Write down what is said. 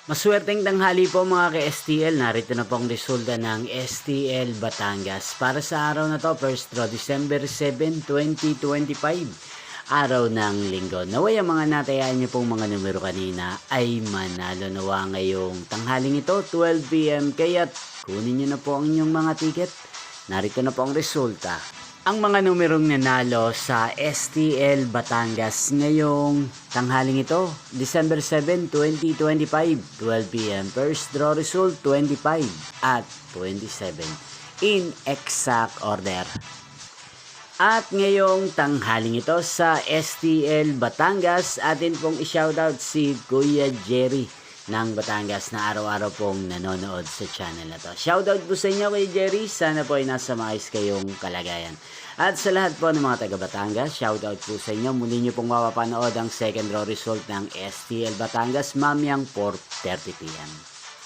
Maswerteng tanghali po mga ka-STL. Narito na pong resulta ng STL Batangas. Para sa araw na to, first draw December 7, 2025. Araw ng linggo. Naway ang mga natayaan niyo pong mga numero kanina ay manalo nawa ngayong tanghaling ito, 12 PM. Kaya't kunin niyo na po ang inyong mga ticket. Narito na po ang resulta. Ang mga numerong nanalo sa STL Batangas ngayong tanghaling ito, December 7, 2025, 12 PM. First draw result, 25 at 27 in exact order. At ngayong tanghaling ito sa STL Batangas, atin pong i-shoutout si Kuya Jerry ng Batangas na araw-araw pong nanonood sa channel na to. Shoutout po sa inyo kay Jerry. Sana po ay nasa maayos kayong kalagayan. At sa lahat po ng mga taga Batangas, shoutout po sa inyo. Muli nyo pong mapapanood ang second draw result ng STL Batangas mamayang 4:30 PM.